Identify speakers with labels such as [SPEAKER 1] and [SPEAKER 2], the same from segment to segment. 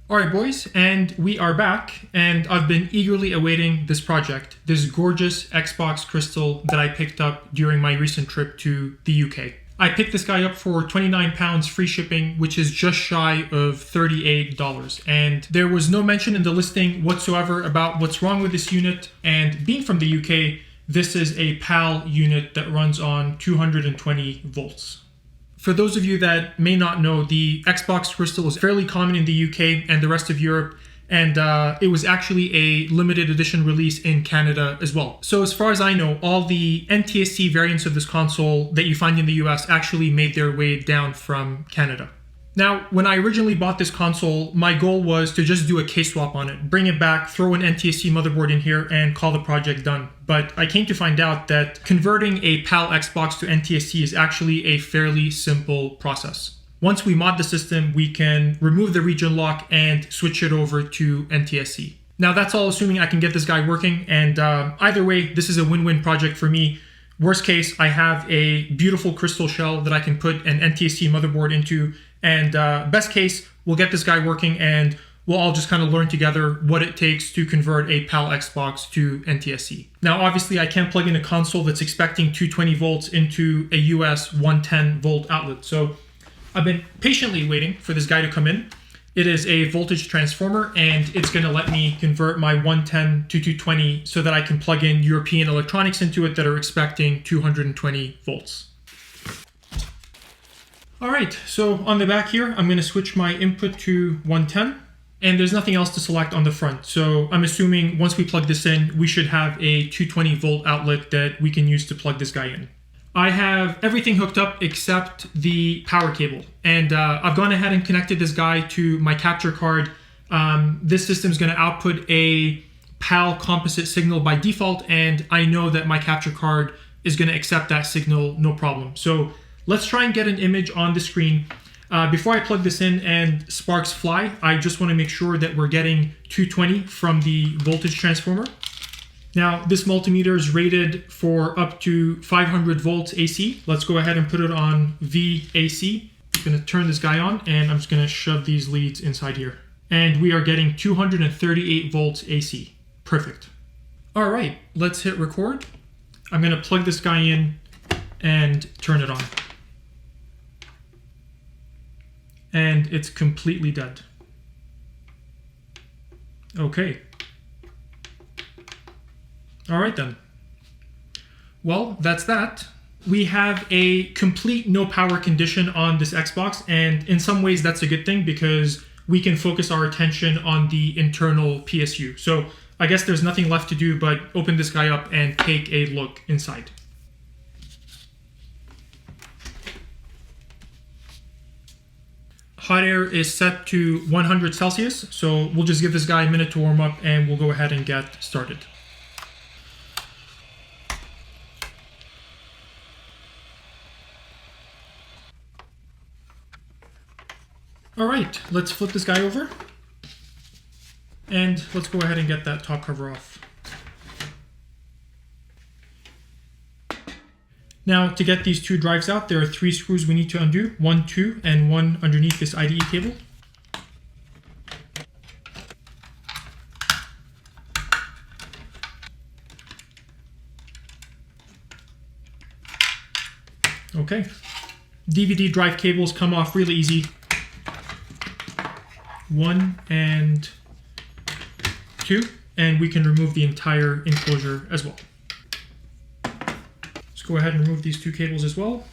[SPEAKER 1] Alright boys, and we are back, and I've been eagerly awaiting this project, this gorgeous Xbox crystal that I picked up during my recent trip to the UK. I picked this guy up for £29 free shipping, which is just shy of $38, and there was no mention in the listing whatsoever about what's wrong with this unit, and being from the UK, this is a PAL unit that runs on 220 volts. For those of you that may not know, the Xbox crystal is fairly common in the UK and the rest of Europe, and it was actually a limited edition release in Canada as well. So as far as I know, all the NTSC variants of this console that you find in the US actually made their way down from Canada. Now, when I originally bought this console, my goal was to just do a case swap on it, bring it back, throw an NTSC motherboard in here, and call the project done. But I came to find out that converting a PAL Xbox to NTSC is actually a fairly simple process. Once we mod the system, we can remove the region lock and switch it over to NTSC. Now, that's all assuming I can get this guy working, and either way, this is a win-win project for me. Worst case, I have a beautiful crystal shell that I can put an NTSC motherboard into, and best case, we'll get this guy working and we'll all just kind of learn together what it takes to convert a PAL Xbox to NTSC. Now, obviously, I can't plug in a console that's expecting 220 volts into a US 110 volt outlet. So I've been patiently waiting for this guy to come in. It is a voltage transformer, and it's going to let me convert my 110 to 220 so that I can plug in European electronics into it that are expecting 220 volts. All right, so on the back here, I'm going to switch my input to 110, and there's nothing else to select on the front. So I'm assuming once we plug this in, we should have a 220 volt outlet that we can use to plug this guy in. I have everything hooked up except the power cable, and I've gone ahead and connected this guy to my capture card. This system is going to output a PAL composite signal by default, and I know that my capture card is going to accept that signal no problem. So let's try and get an image on the screen. Before I plug this in and sparks fly, I just want to make sure that we're getting 220 from the voltage transformer. Now, this multimeter is rated for up to 500 volts AC. Let's go ahead and put it on VAC. I'm going to turn this guy on, and I'm just going to shove these leads inside here. And we are getting 238 volts AC. Perfect. All right, let's hit record. I'm going to plug this guy in and turn it on. And it's completely dead. Okay. All right then. Well, that's that. We have a complete no power condition on this Xbox, and in some ways that's a good thing because we can focus our attention on the internal PSU. So I guess there's nothing left to do but open this guy up and take a look inside. Hot air is set to 100 Celsius, so we'll just give this guy a minute to warm up and we'll go ahead and get started. All right, let's flip this guy over and let's go ahead and get that top cover off. Now, to get these two drives out, there are 3 screws we need to undo, 1, 2, and 1 underneath this IDE cable. Okay, DVD drive cables come off really easy. 1 and 2, and we can remove the entire enclosure as well. Let's go ahead and remove these 2 cables as well.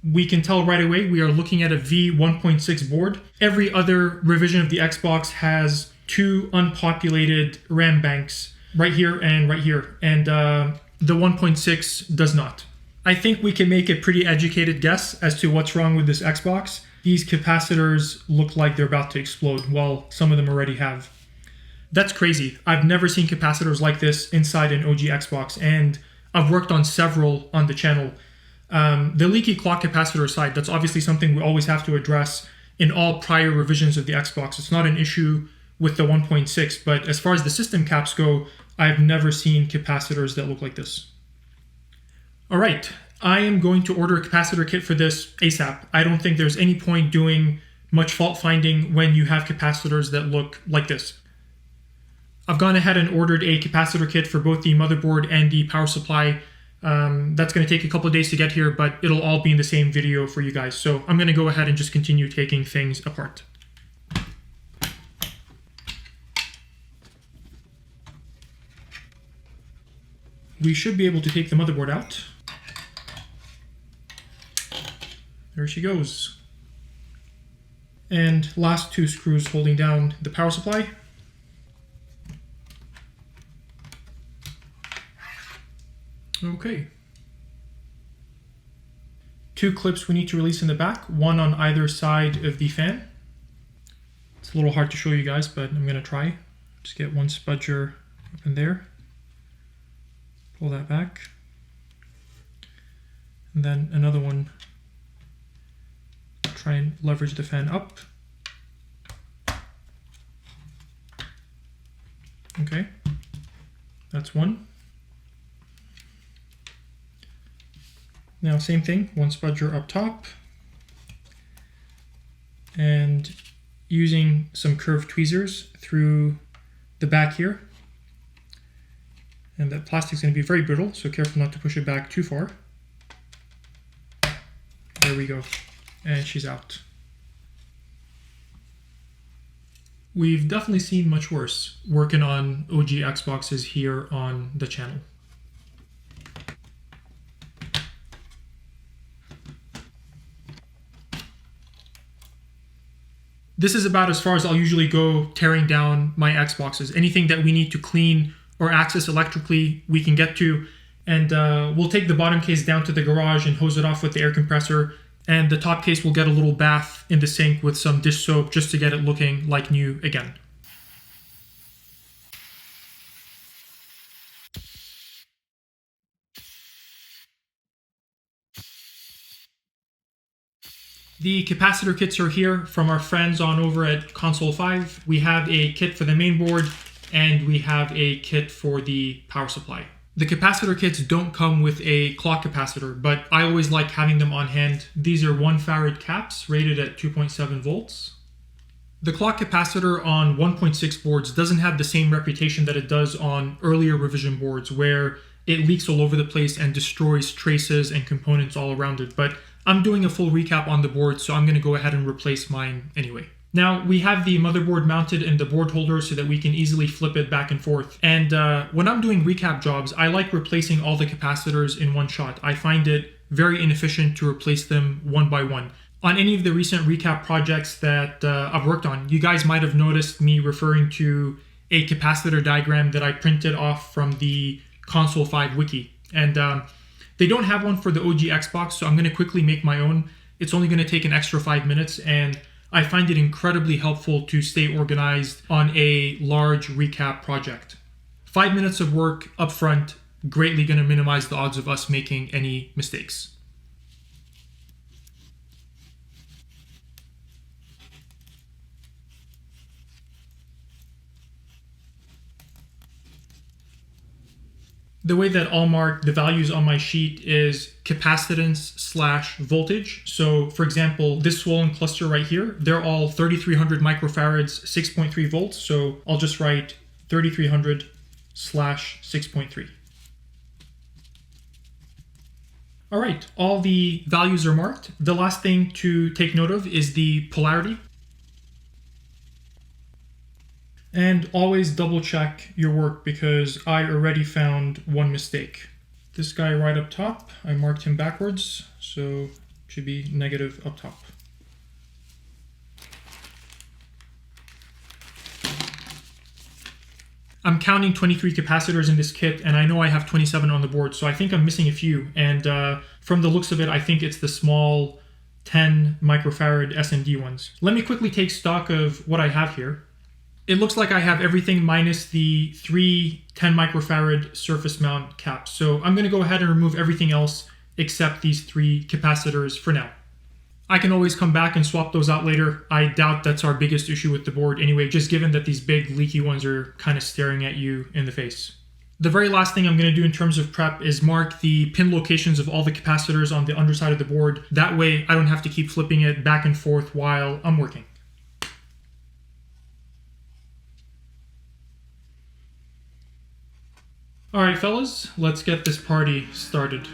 [SPEAKER 1] We can tell right away we are looking at a V1.6 board. Every other revision of the Xbox has 2 unpopulated RAM banks right here, and the 1.6 does not. I think we can make a pretty educated guess as to what's wrong with this Xbox. These capacitors look like they're about to explode. Well, some of them already have. That's crazy. I've never seen capacitors like this inside an OG Xbox, and I've worked on several on the channel. The leaky clock capacitor aside, that's obviously something we always have to address in all prior revisions of the Xbox. It's not an issue with the 1.6, but as far as the system caps go, I've never seen capacitors that look like this. All right, I am going to order a capacitor kit for this ASAP. I don't think there's any point doing much fault finding when you have capacitors that look like this. I've gone ahead and ordered a capacitor kit for both the motherboard and the power supply. That's going to take a couple of days to get here, but it'll all be in the same video for you guys. So I'm going to go ahead and just continue taking things apart. We should be able to take the motherboard out. There she goes. And last two screws holding down the power supply. Okay. Two clips we need to release in the back, one on either side of the fan. It's a little hard to show you guys, but I'm going to try. Just get one spudger up in there. Pull that back. And then another one. Try and leverage the fan up. Okay. That's one. Now same thing, one spudger up top, and using some curved tweezers through the back here. And that plastic's going to be very brittle, so careful not to push it back too far. There we go, and she's out. We've definitely seen much worse working on OG Xboxes here on the channel. This is about as far as I'll usually go tearing down my Xboxes. Anything that we need to clean or access electrically, we can get to. And we'll take the bottom case down to the garage and hose it off with the air compressor. And the top case will get a little bath in the sink with some dish soap just to get it looking like new again. The capacitor kits are here from our friends on over at Console 5. We have a kit for the main board and we have a kit for the power supply. The capacitor kits don't come with a clock capacitor, but I always like having them on hand. These are 1 farad caps rated at 2.7 volts. The clock capacitor on 1.6 boards doesn't have the same reputation that it does on earlier revision boards where it leaks all over the place and destroys traces and components all around it. But I'm doing a full recap on the board, so I'm going to go ahead and replace mine anyway. Now, we have the motherboard mounted in the board holder so that we can easily flip it back and forth. And when I'm doing recap jobs, I like replacing all the capacitors in one shot. I find it very inefficient to replace them one by one. On any of the recent recap projects that I've worked on, you guys might have noticed me referring to a capacitor diagram that I printed off from the Console 5 wiki. And they don't have one for the OG Xbox, so I'm going to quickly make my own. It's only going to take an extra 5 minutes, and I find it incredibly helpful to stay organized on a large recap project. 5 minutes of work up front, greatly going to minimize the odds of us making any mistakes. The way that I'll mark the values on my sheet is capacitance/voltage. So for example, this swollen cluster right here, they're all 3300 microfarads, 6.3 volts. So I'll just write 3300/6.3. All right, all the values are marked. The last thing to take note of is the polarity. And always double check your work because I already found one mistake. This guy right up top, I marked him backwards, so should be negative up top. I'm counting 23 capacitors in this kit, and I know I have 27 on the board, so I think I'm missing a few. And from the looks of it, I think it's the small 10 microfarad SMD ones. Let me quickly take stock of what I have here. It looks like I have everything minus the 3 10 microfarad surface mount caps. So I'm going to go ahead and remove everything else except these 3 capacitors for now. I can always come back and swap those out later. I doubt that's our biggest issue with the board anyway, just given that these big leaky ones are kind of staring at you in the face. The very last thing I'm going to do in terms of prep is mark the pin locations of all the capacitors on the underside of the board. That way I don't have to keep flipping it back and forth while I'm working. All right, fellas, let's get this party started.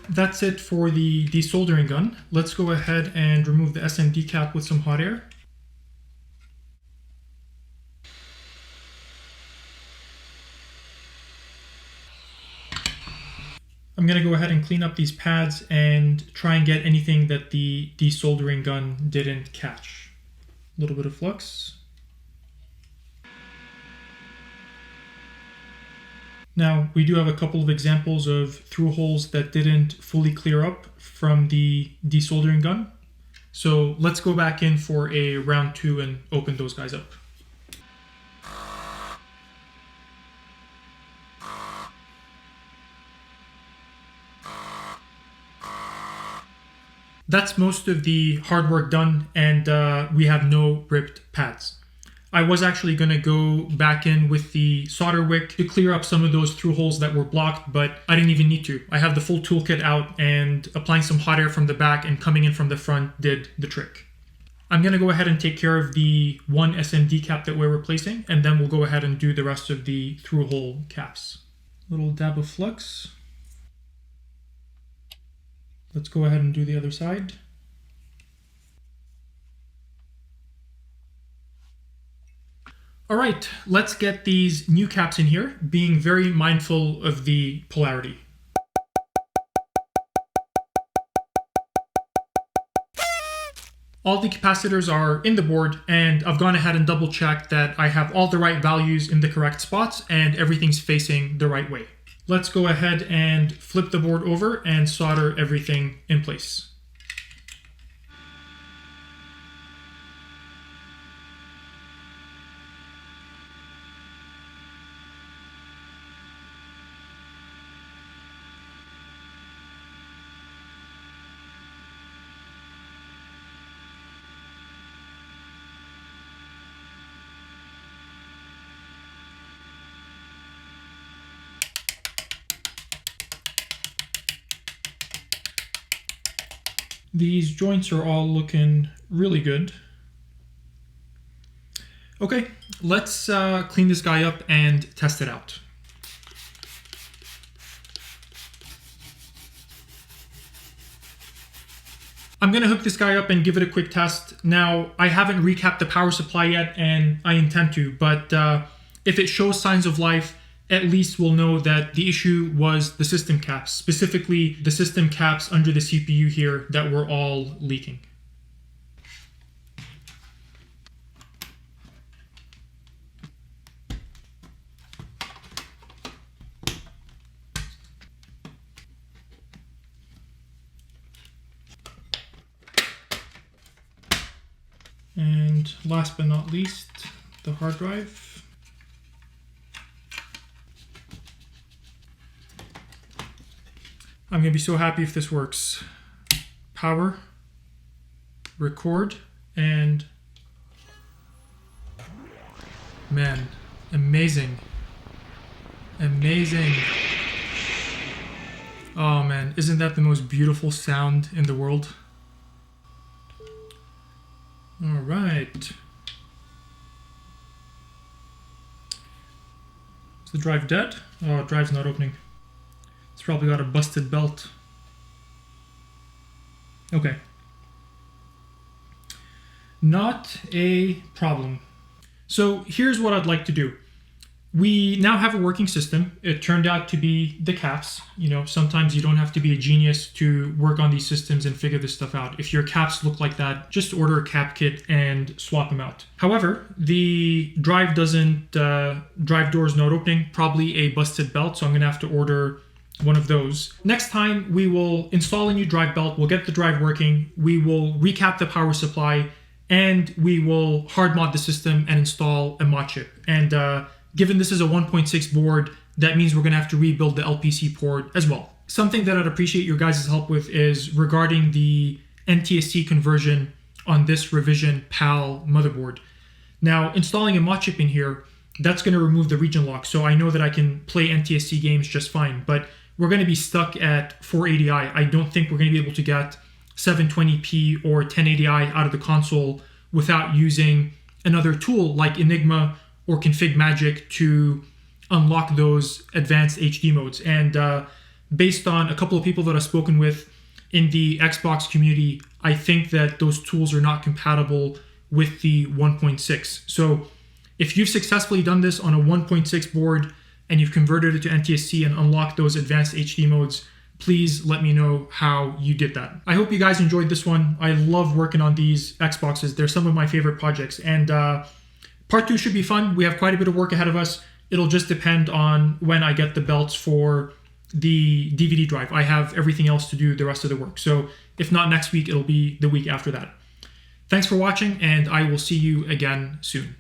[SPEAKER 1] That's it for the desoldering gun. Let's go ahead and remove the SMD cap with some hot air. I'm going to go ahead and clean up these pads and try and get anything that the desoldering gun didn't catch. A little bit of flux. Now, we do have a couple of examples of through holes that didn't fully clear up from the desoldering gun. So let's go back in for a round 2 and open those guys up. That's most of the hard work done, and we have no ripped pads. I was actually going to go back in with the solder wick to clear up some of those through holes that were blocked, but I didn't even need to. I have the full toolkit out, and applying some hot air from the back and coming in from the front did the trick. I'm going to go ahead and take care of the one SMD cap that we're replacing, and then we'll go ahead and do the rest of the through hole caps. Little dab of flux. Let's go ahead and do the other side. All right, let's get these new caps in here, being very mindful of the polarity. All the capacitors are in the board, and I've gone ahead and double checked that I have all the right values in the correct spots and everything's facing the right way. Let's go ahead and flip the board over and solder everything in place. These joints are all looking really good. Okay, let's clean this guy up and test it out. I'm gonna hook this guy up and give it a quick test. Now, I haven't recapped the power supply yet, and I intend to, but if it shows signs of life, at least we'll know that the issue was the system caps, specifically the system caps under the CPU here that were all leaking. And last but not least, the hard drive. I'm gonna be so happy if this works. Power, record, and man, amazing. Amazing. Oh man, isn't that the most beautiful sound in the world? All right. Is the drive dead? Oh, drive's not opening. It's probably got a busted belt. Okay. Not a problem. So here's what I'd like to do. We now have a working system. It turned out to be the caps. You know, sometimes you don't have to be a genius to work on these systems and figure this stuff out. If your caps look like that, just order a cap kit and swap them out. However, the drive doesn't, drive door's not opening, probably a busted belt, so I'm gonna have to order one of those. Next time, we will install a new drive belt, we'll get the drive working, we will recap the power supply, and we will hard mod the system and install a mod chip. And given this is a 1.6 board, that means we're gonna have to rebuild the LPC port as well. Something that I'd appreciate your guys' help with is regarding the NTSC conversion on this revision PAL motherboard. Now, installing a mod chip in here, that's going to remove the region lock, so I know that I can play NTSC games just fine, but we're going to be stuck at 480i. I don't think we're going to be able to get 720p or 1080i out of the console without using another tool like Enigma or Config Magic to unlock those advanced HD modes. And based on a couple of people that I've spoken with in the Xbox community, I think that those tools are not compatible with the 1.6. So if you've successfully done this on a 1.6 board and you've converted it to NTSC and unlocked those advanced HD modes, please let me know how you did that. I hope you guys enjoyed this one. I love working on these Xboxes. They're some of my favorite projects. And part 2 should be fun. We have quite a bit of work ahead of us. It'll just depend on when I get the belts for the DVD drive. I have everything else to do the rest of the work. So if not next week, it'll be the week after that. Thanks for watching, and I will see you again soon.